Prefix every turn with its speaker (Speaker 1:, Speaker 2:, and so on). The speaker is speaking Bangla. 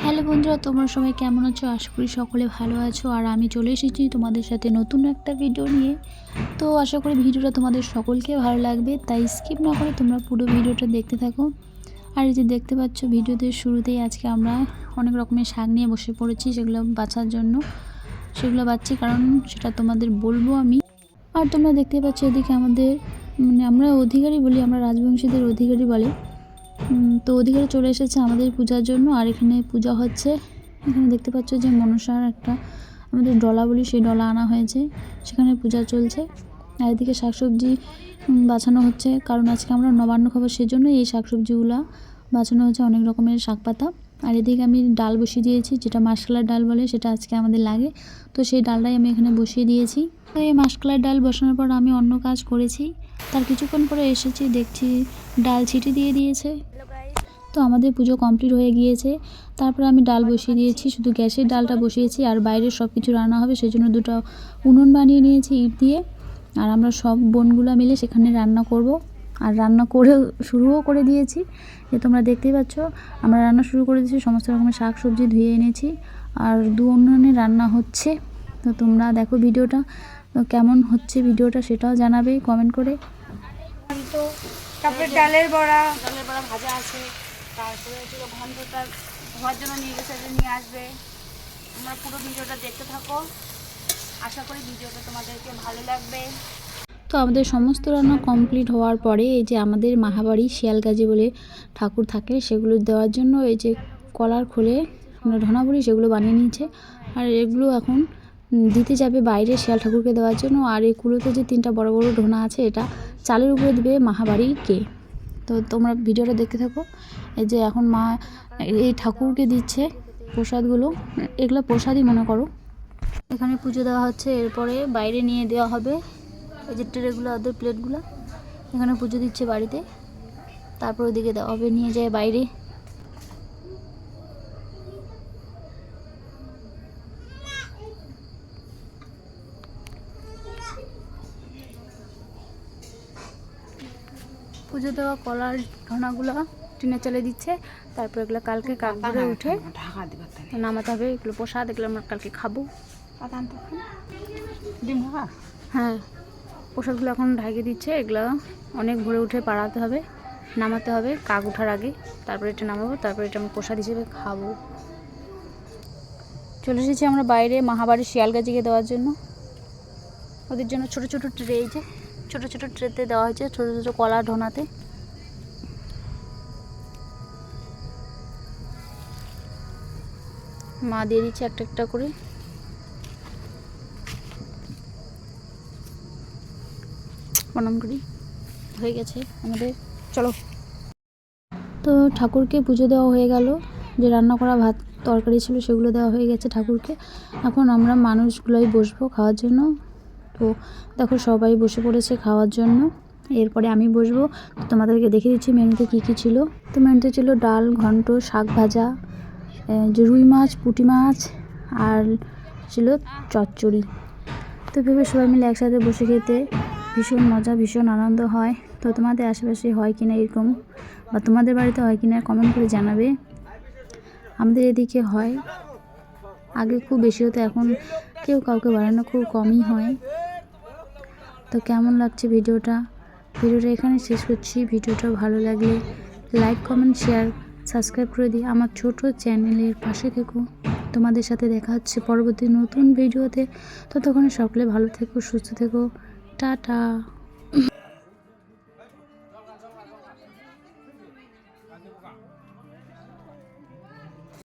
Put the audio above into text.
Speaker 1: হ্যালো বন্ধুরা, তোমরা সবাই কেমন আছো? আশা করি সকলে ভালো আছো। আর আমি চলে এসেছি তোমাদের সাথে নতুন একটা ভিডিও নিয়ে। তো আশা করি ভিডিওটা তোমাদের সকলকে ভালো লাগবে, তাই স্কিপ না করে তোমরা পুরো ভিডিওটা দেখতে থাকো। আর এই যে দেখতে পাচ্ছ ভিডিওতে শুরুতেই আজকে আমরা অনেক রকমের শাক নিয়ে বসে পড়েছি, সেগুলো বাছার জন্য। সেগুলো বাছছি কারণ সেটা তোমাদের বলবো আমি। আর তোমরা দেখতে পাচ্ছ এদিকে আমাদের আমরা অধিকারী বলি, আমরা রাজবংশীদের অধিকারী বলে। তো অধিকারী চলে এসেছে আমাদের পূজার জন্য। আর এখানে পূজা হচ্ছে। এখানে দেখতে পাচ্ছ যে মনসার একটা আমাদের ডলা বলি, সেই ডলা আনা হয়েছে, সেখানে পূজা চলছে। আর এদিকে শাকসবজি বাছানো হচ্ছে, কারণ আজকে আমরা নবান্ন খাবো, সেজন্য এই শাকসবজিগুলো বাছানো হচ্ছে, অনেক রকমের শাক পাতা। আর এদিকে আমি ডাল বসিয়ে দিয়েছি, যেটা মাসকলার ডাল বলে, সেটা আজকে আমাদের লাগে। তো সেই ডালটাই আমি এখানে বসিয়ে দিয়েছি। তো এই মাসকলার ডাল বসানোর পর আমি অন্য কাজ করেছি। তার কিছুক্ষণ পরে এসেছি, দেখছি ডাল ছিটি দিয়ে দিয়েছে। তো আমাদের পুজো কমপ্লিট হয়ে গিয়েছে। তারপরে আমি ডাল বসিয়ে দিয়েছি, শুধু গ্যাসের ডালটা বসিয়েছি, আর বাইরের সব কিছু রান্না হবে সেজন্য দুটো উনুন বানিয়ে নিয়েছি ইট দিয়ে। আর আমরা সব বোনগুলো মিলে সেখানে রান্না করব। আর রান্না করে শুরুও করে দিয়েছি, যে তোমরা দেখতেই পাচ্ছ আমরা রান্না শুরু করে দিয়েছি। সমস্ত রকমের শাক সবজি ধুয়ে এনেছি, আর দু উনুনে রান্না হচ্ছে। তো তোমরা দেখো ভিডিওটা কেমন হচ্ছে, ভিডিওটা সেটাও জানাবে কমেন্ট করে।
Speaker 2: তো তারপরে ডালের বড়া ভাজা আছে, তারপরে হচ্ছে ঘন্টটা ধোয়ার জন্য নিয়ে গেছে, নিয়ে আসবে। তোমরা পুরো ভিডিওটা দেখতে থাকো, আশা করি ভিডিওটা তোমাদেরকে ভালো লাগবে।
Speaker 1: তো আমাদের সমস্ত রান্না কমপ্লিট হওয়ার পরে এই যে আমাদের মাহাবাড়ি শিয়ালগাজি বলে ঠাকুর থাকে, সেগুলো দেওয়ার জন্য এই যে কলার খোলে আমরা ঢোনা বলি, সেগুলো বানিয়ে নিয়েছে। আর এগুলো এখন দিতে যাবে বাইরে শিয়াল ঠাকুরকে দেওয়ার জন্য। আর এই কুলোতে যে তিনটা বড় বড় ঢোনা আছে, এটা চালের উপরে দেবে মাহাবাড়িকে। তো তোমরা ভিডিওটা দেখতে থাকো। এই যে এখন মা এই ঠাকুরকে দিচ্ছে প্রসাদগুলো, এগুলো প্রসাদই মনে করো। এখানে পুজো দেওয়া হচ্ছে, এরপরে বাইরে নিয়ে দেওয়া হবে এই যে ট্রেগুলো, ওদের প্লেটগুলো। এখানে পুজো দিচ্ছে বাড়িতে, তারপর ওদিকে দেওয়া হবে, নিয়ে যায় বাইরে। পুজো দেওয়া কলার ঢোনাগুলো টিনের চালে দিচ্ছে, তারপর এগুলো কালকে কাপড়ে উঠে নামাতে হবে। এগুলো প্রসাদ, এগুলো আমরা কালকে খাবো। হ্যাঁ, প্রসাদগুলো এখন ঢাকিয়ে দিচ্ছে। এগুলো অনেক ভোরে উঠে পাড়াতে হবে, নামাতে হবে কাক ওঠার আগে। তারপরে এটা নামাবো, তারপরে এটা আমরা প্রসাদ হিসেবে খাবো। চলে এসেছি আমরা বাইরে মাহাবাড়ির শিয়ালগাজিকে দেওয়ার জন্য। ওদের জন্য ছোট ছোট ট্রে, এই যে ছোট ছোট ট্রেতে দেওয়া হয়েছে, ছোট ছোট কলা ঢোনাতে। মা দিয়ে দিচ্ছে একটা একটা করে। প্রণাম করি, হয়ে গেছে আমাদের। চলো। তো ঠাকুরকে পুজো দেওয়া হয়ে গেল, যে রান্না করা ভাত তরকারি ছিল সেগুলো দেওয়া হয়ে গেছে ঠাকুরকে। এখন আমরা মানুষগুলোই বসবো খাওয়ার জন্য। তো দেখো সবাই বসে পড়েছে খাওয়ার জন্য, এরপরে আমি বসবো। তোমাদেরকে দেখিয়ে দিচ্ছি মেনুতে কী কী ছিল। তো মেনুতে ছিল ডাল, ঘন্ট, শাক ভাজা, যে রুই মাছ, পুঁটি মাছ, আর ছিল চচ্চড়ি। তো ভেবে সবাই মিলে একসাথে বসে খেতে ভীষণ মজা, ভীষণ আনন্দ হয়। তো তোমাদের আশেপাশে হয় কিনা এরকম, বা তোমাদের বাড়িতে হয় কিনা কমেন্ট করে জানাবে। আমাদের এদিকে হয়, আগে খুব বেশি হতো, এখন কেউ কাউকে বাড়ানো খুব কমই হয়। তো কেমন লাগছে ভিডিওটা এখানে শেষ করছি। ভিডিওটা ভালো লাগলে লাইক, কমেন্ট, শেয়ার, সাবস্ক্রাইব করে দিই। আমার ছোট চ্যানেলের পাশে থেকো। তোমাদের সাথে দেখা হচ্ছে পরবর্তী নতুন ভিডিওতে। ততক্ষণে সকলে ভালো থেকো, সুস্থ থেকো। টাটা।